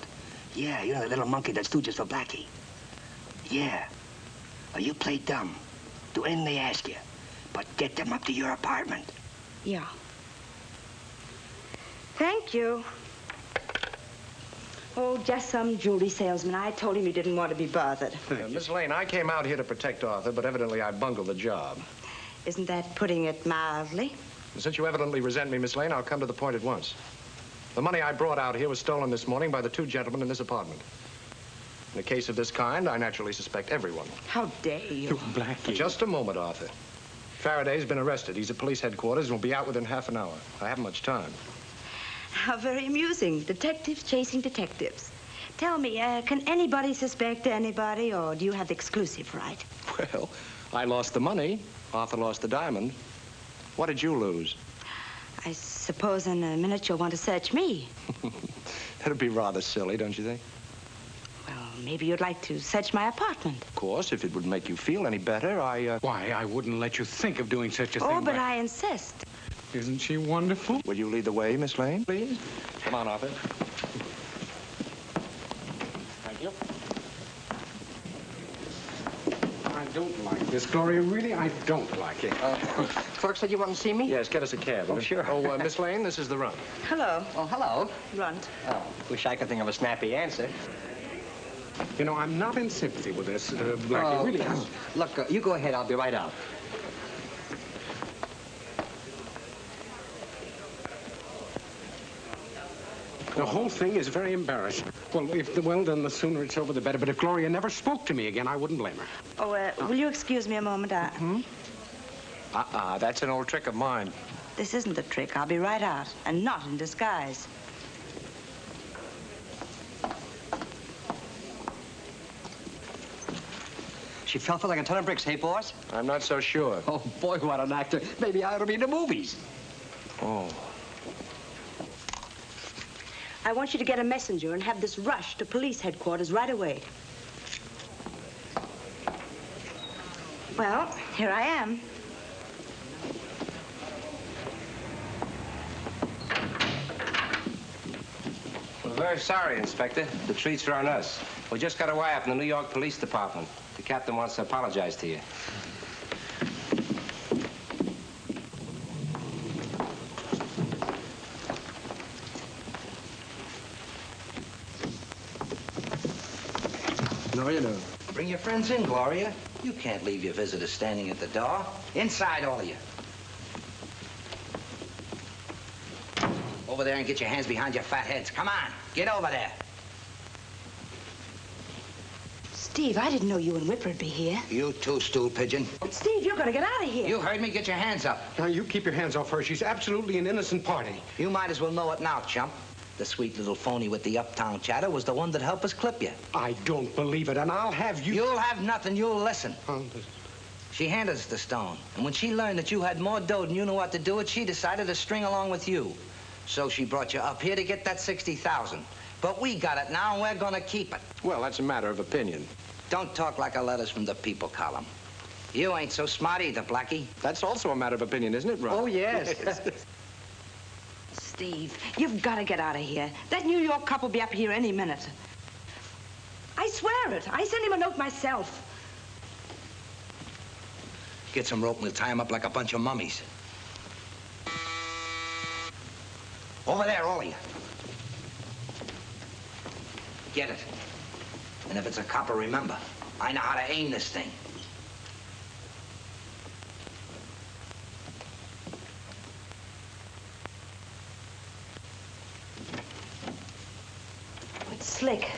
Yeah, you know the little monkey that stooges for Blackie. Yeah. Well, you play dumb. Do anything they ask you. But get them up to your apartment. Yeah. Thank you. Oh, just some jewelry salesman. I told him you didn't want to be bothered. Miss Lane, I came out here to protect Arthur, but evidently I bungled the job. Isn't that putting it mildly? Since you evidently resent me, Miss Lane, I'll come to the point at once. The money I brought out here was stolen this morning by the two gentlemen in this apartment. In a case of this kind, I naturally suspect everyone. How dare you? Blackie. Just a moment, Arthur. Faraday's been arrested. He's at police headquarters and will be out within half an hour. I haven't much time. How very amusing. Detectives chasing detectives. Tell me, can anybody suspect anybody, or do you have the exclusive right? Well, I lost the money. Arthur lost the diamond. What did you lose? I suppose in a minute you'll want to search me. That'd be rather silly, don't you think? Well, maybe you'd like to search my apartment. Of course, if it would make you feel any better, Why, I wouldn't let you think of doing such a thing. Oh, but I insist. Isn't she wonderful? Will you lead the way, Miss Lane, please? Come on, Arthur. Thank you. I don't like this, Gloria. Really, I don't like it. Clerk said you want to see me? Yes, get us a cab. Oh, sure. Oh, Miss Lane, this is the run. Hello. Oh, hello. Runt. Oh, wish I could think of a snappy answer. You know, I'm not in sympathy with this, Blackie. Really, Look, you go ahead. I'll be right out. The whole thing is very embarrassing. Well, then the sooner it's over, the better. But if Gloria never spoke to me again, I wouldn't blame her. Oh, will you excuse me a moment? That's an old trick of mine. This isn't a trick. I'll be right out, and not in disguise. She fell for like a ton of bricks, hey, boss? I'm not so sure. Oh, boy, what an actor. Maybe I ought to be in the movies. Oh. I want you to get a messenger and have this rushed to police headquarters right away. Well, here I am. We're very sorry, Inspector. The treats are on us. We just got a wire from the New York Police Department. The captain wants to apologize to you. No, you don't. Bring your friends in, Gloria. You can't leave your visitors standing at the door. Inside, all of you. Over there and get your hands behind your fat heads. Come on, get over there. Steve, I didn't know you and Whipper would be here. You too, stool pigeon. Steve, you're gonna get out of here. You heard me. Get your hands up. Now, you keep your hands off her. She's absolutely an innocent party. You might as well know it now, chump. The sweet little phony with the uptown chatter was the one that helped us clip you. I don't believe it, and I'll have you... You'll have nothing. You'll listen. She handed us the stone, and when she learned that you had more dough than you knew what to do with, she decided to string along with you. So she brought you up here to get that $60,000. But we got it now, and we're gonna keep it. Well, that's a matter of opinion. Don't talk like a letters from the people column. You ain't so smart either, Blackie. That's also a matter of opinion, isn't it, Ron? Oh, yes. Steve, you've got to get out of here. That New York cop will be up here any minute. I swear it. I sent him a note myself. Get some rope and we'll tie him up like a bunch of mummies. Over there, all of you. Get it. And if it's a copper, remember, I know how to aim this thing. It's Slick.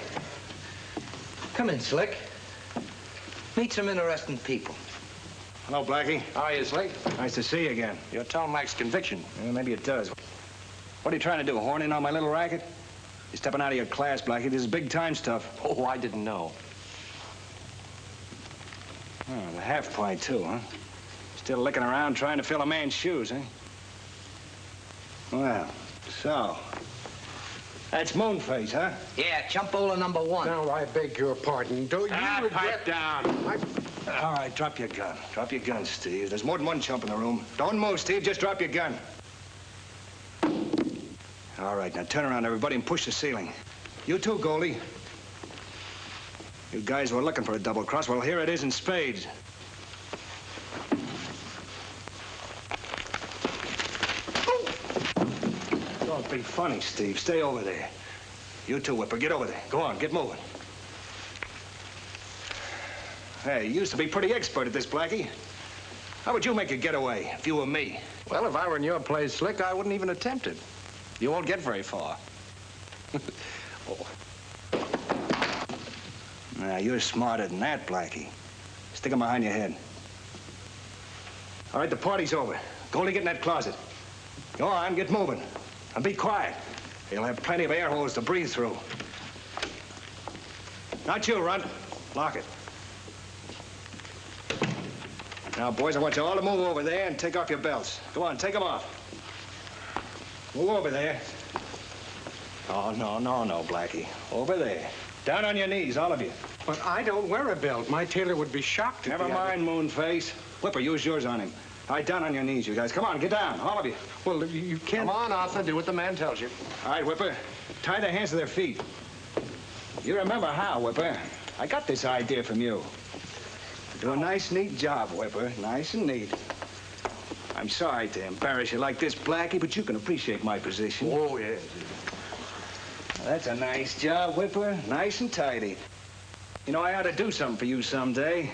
Come in, Slick. Meet some interesting people. Hello, Blackie. How are you, Slick? Nice to see you again. Your tone lacks conviction. Yeah, maybe it does. What are you trying to do, horn in on my little racket? You're stepping out of your class, Blackie. This is big-time stuff. Oh, I didn't know. Oh, the half pint, too, huh? Still licking around trying to fill a man's shoes, eh? Well, so... That's Moonface, huh? Yeah, chumpola number 1. Now, I beg your pardon. Do you regret... Pipe down. All right, drop your gun. Drop your gun, Steve. There's more than one chump in the room. Don't move, Steve. Just drop your gun. All right, now turn around, everybody, and push the ceiling. You too, Goldie. You guys were looking for a double cross. Well, here it is in spades. Don't be funny, Steve. Stay over there. You too, Whipper. Get over there. Go on, get moving. Hey, you used to be pretty expert at this, Blackie. How would you make a getaway if you were me? Well, if I were in your place, Slick, I wouldn't even attempt it. You won't get very far. Oh. Now, you're smarter than that, Blackie. Stick 'em behind your head. All right, the party's over. Goldie, get in that closet. Go on, get moving. And be quiet. You'll have plenty of air holes to breathe through. Not you, Runt. Lock it. Now, boys, I want you all to move over there and take off your belts. Go on, take them off. Move over there. Oh, no, Blackie. Over there. Down on your knees, all of you. But I don't wear a belt. My tailor would be shocked if Never mind, Moonface. Whipper, use yours on him. All right, down on your knees, you guys. Come on, get down, all of you. Well, you can't... Come on, Arthur. Do what the man tells you. All right, Whipper. Tie their hands to their feet. You remember how, Whipper. I got this idea from you. Do a nice, neat job, Whipper. Nice and neat. I'm sorry to embarrass you like this, Blackie, but you can appreciate my position. Oh, yes. That's a nice job, Whipper. Nice and tidy. You know, I ought to do something for you someday.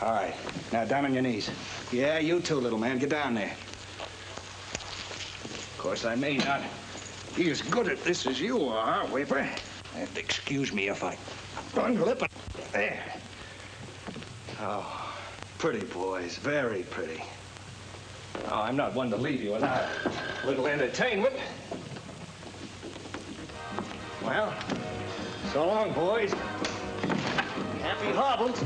All right. Now, down on your knees. Yeah, you too, little man. Get down there. Of course, I may not be as good at this as you are, Whipper. And excuse me if I unlip it. There. Oh, pretty boys. Very pretty. Oh, I'm not one to leave you without a little entertainment. Well, so long, boys. Happy hobbles.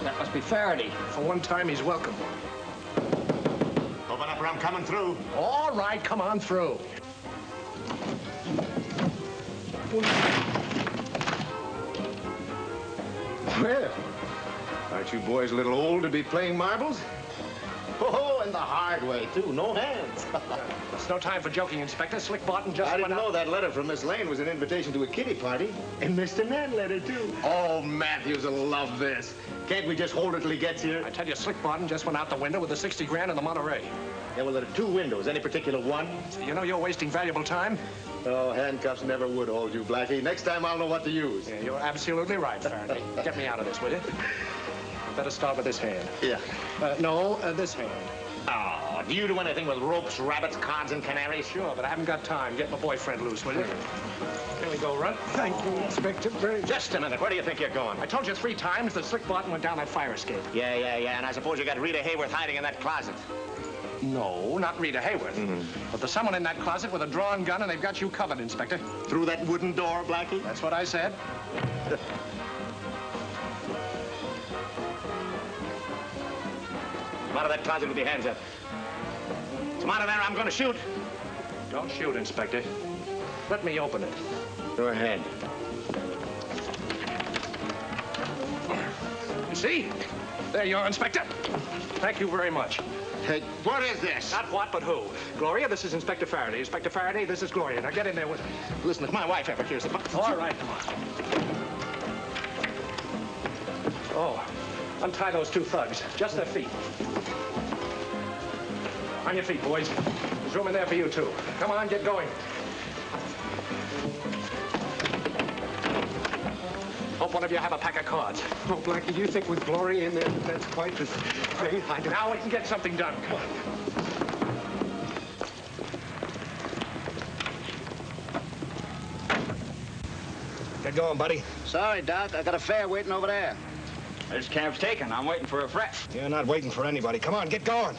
That must be Faraday. For one time, he's welcome. Open up or I'm coming through. All right, come on through. Well, aren't you boys a little old to be playing marbles? Oh, and the hard way, too. No hands. It's no time for joking, Inspector. Slick Barton just I didn't went out. know that letter from Miss Lane was an invitation to a kiddie party. And Mr. Ned letter, too. Oh, Matthews will love this. Can't we just hold it till he gets here? I tell you, Slick Barton just went out the window with the 60 grand in the Monterey. Yeah, well, there are 2 windows. Any particular one? You know you're wasting valuable time. Oh, handcuffs never would hold you, Blackie. Next time I'll know what to use. Yeah, you're absolutely right, Faraday. Get me out of this, will you? Better start with this hand. Yeah. No, this hand. Oh, do you do anything with ropes, rabbits, cards, and canaries? Sure, but I haven't got time. Get my boyfriend loose, will you? Here we go, Runt. Thank you, Inspector. Just a minute. Where do you think you're going? I told you 3 times that Slick Barton went down that fire escape. Yeah. And I suppose you got Rita Hayworth hiding in that closet. No, not Rita Hayworth. But there's someone in that closet with a drawn gun, and they've got you covered, Inspector. Through that wooden door, Blackie? That's what I said. Come out of that closet with your hands up. Come out of there, I'm going to shoot. Don't shoot, Inspector. Let me open it. Go ahead. You see? There you are, Inspector. Thank you very much. Hey, what is this? Not what, but who. Gloria, this is Inspector Faraday. Inspector Faraday, this is Gloria. Now get in there with me. Listen, if my wife ever hears about... All right, come on. Oh, untie those two thugs. Just their feet. On your feet, boys. There's room in there for you, too. Come on, get going. Hope one of you have a pack of cards. Oh, Blackie, you think with Glory in there that's quite the thing? Now we can get something done. Come on. Get going, buddy. Sorry, Doc. I got a fare waiting over there. This cab's taken. I'm waiting for a freight. You're not waiting for anybody. Come on, get going.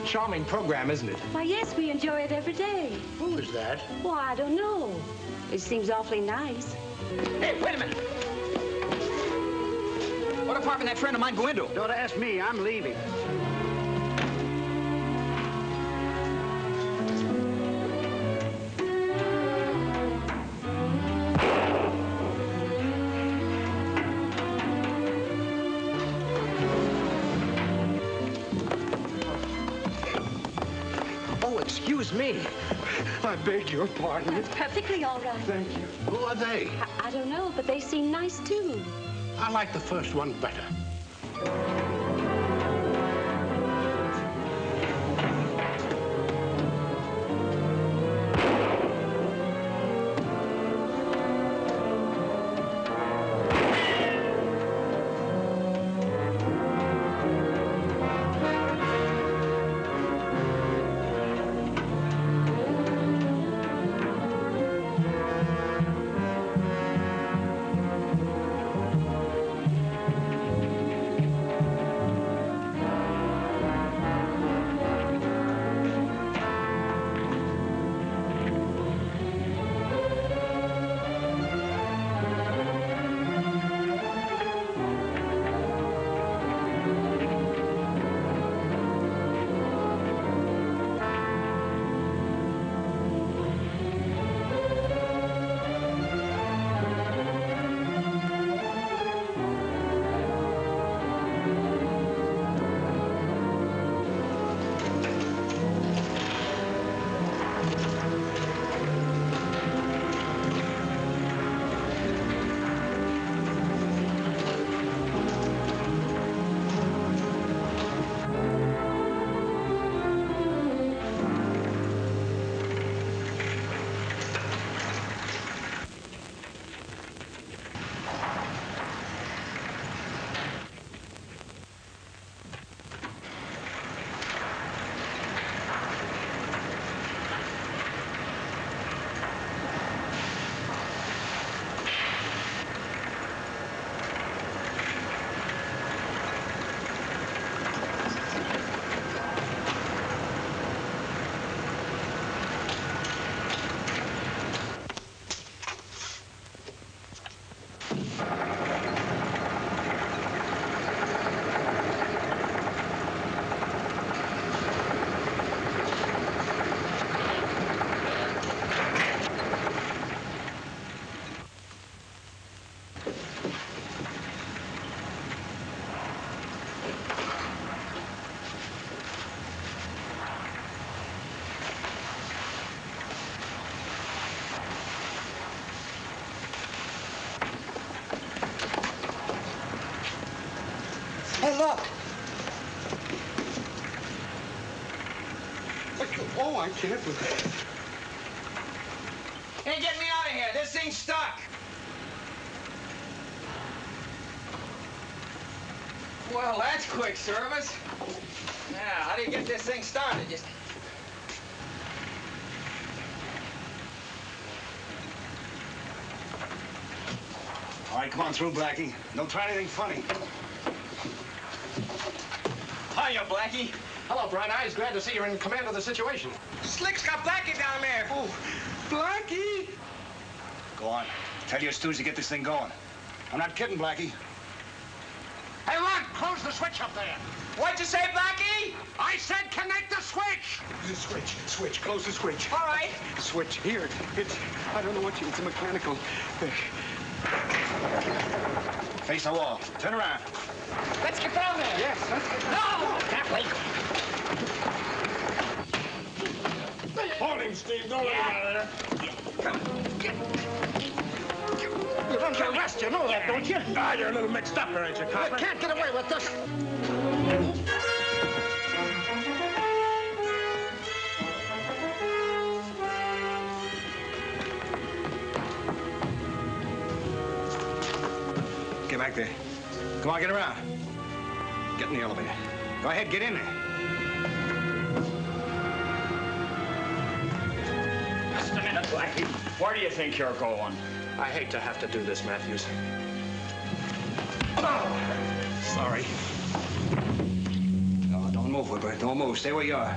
Charming program, isn't it? Why, yes, we enjoy it every day. Who is that? Well, I don't know. It seems awfully nice. Hey, wait a minute. What apartment that friend of mine go into? Don't ask me. I'm leaving. Excuse me. I beg your pardon. That's perfectly all right. Thank you. Who are they? I don't know, but they seem nice, too. I like the first one better. Hey, look. Oh, I can't. Hey, get me out of here. This thing's stuck. Well, that's quick service. Now, how do you get this thing started? Just... All right, come on through, Blackie. Don't try anything funny. Hiya, Blackie. Hello, Bright Eyes. Glad to see you're in command of the situation. Slick's got Blackie down there. Oh, Blackie. Go on. Tell your stews to get this thing going. I'm not kidding, Blackie. Hey, Ron, close the switch up there. What'd you say, Blackie? I said connect the switch. The switch, close the switch. All right. Switch, here. It's, I don't know what it's a mechanical. Face the wall. Turn around. Let's get down there. Yes. No! Can't wait. Hold him, Steve. Don't let him out of there. You're under arrest, you know that, don't you? Ah, you're a little mixed up there, ain't you, copper? You can't get away with this. Get back there. Come on, get around. Get in the elevator. Go ahead, get in there. Just a minute, Blackie. Where do you think you're going? I hate to have to do this, Matthews. Oh, sorry. No, don't move, Whipper. Don't move. Stay where you are.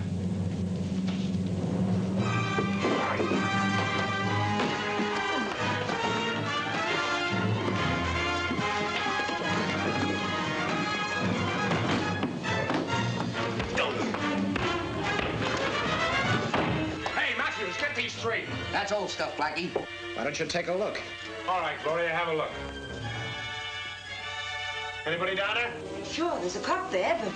Hey, Matthews, get these straight. That's old stuff, Blackie. Why don't you take a look? All right, Gloria, have a look. Anybody down there? Sure, there's a cop there, but...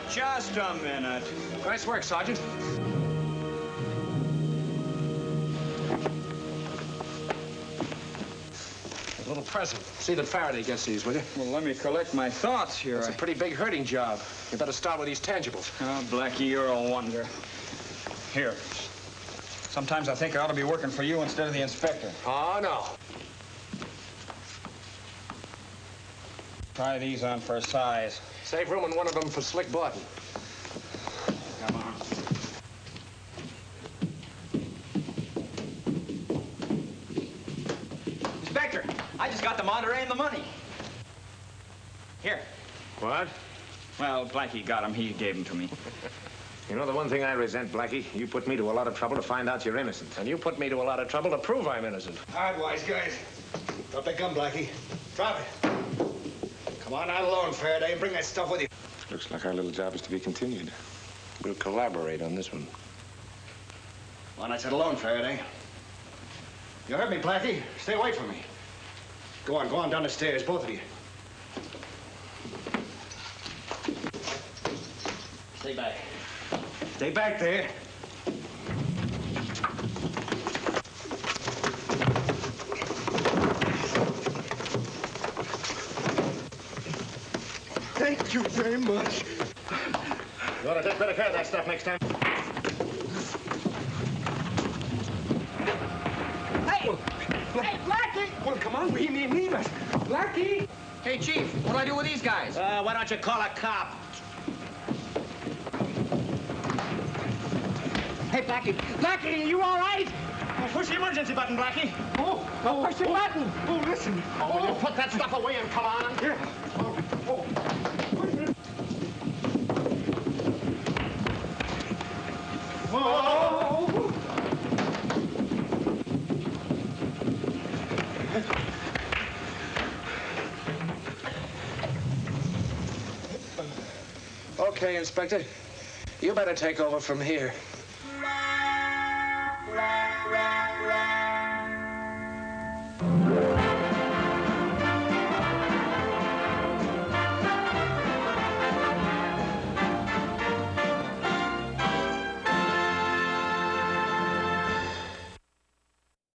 Just a minute. Nice work, Sergeant. A little present. See that Faraday gets these, will you? Well, let me collect my thoughts here. It's a pretty big herding job. You better start with these tangibles. Oh, Blackie, you're a wonder. Here. Sometimes I think I ought to be working for you instead of the inspector. Oh, no. Try these on for size. Save room in one of them for Slick Barton. Come on. Inspector, I just got the Monterey and the money. Here. What? Well, Blackie got them. He gave them to me. You know the one thing I resent, Blackie? You put me to a lot of trouble to find out you're innocent. And you put me to a lot of trouble to prove I'm innocent. Hard wise, guys. Drop that gun, Blackie. Drop it. Come on out alone, Faraday, and bring that stuff with you. Looks like our little job is to be continued. We'll collaborate on this one. Well, I said alone, Faraday. You heard me, Blackie. Stay away from me. Go on down the stairs, both of you. Stay back. Stay back there. Thank you very much. You ought to take better care of that stuff next time. Hey! Hey, Blackie! Well, come on, we need us. Blackie! Hey, Chief, what do I do with these guys? Why don't you call a cop? Hey, Blackie! Blackie, are you all right? Push the emergency button, Blackie. Oh, Push the button! Oh, listen. Oh, will you put that stuff away and come on? Here. Oh. Okay, Inspector. You better take over from here. Blah, blah.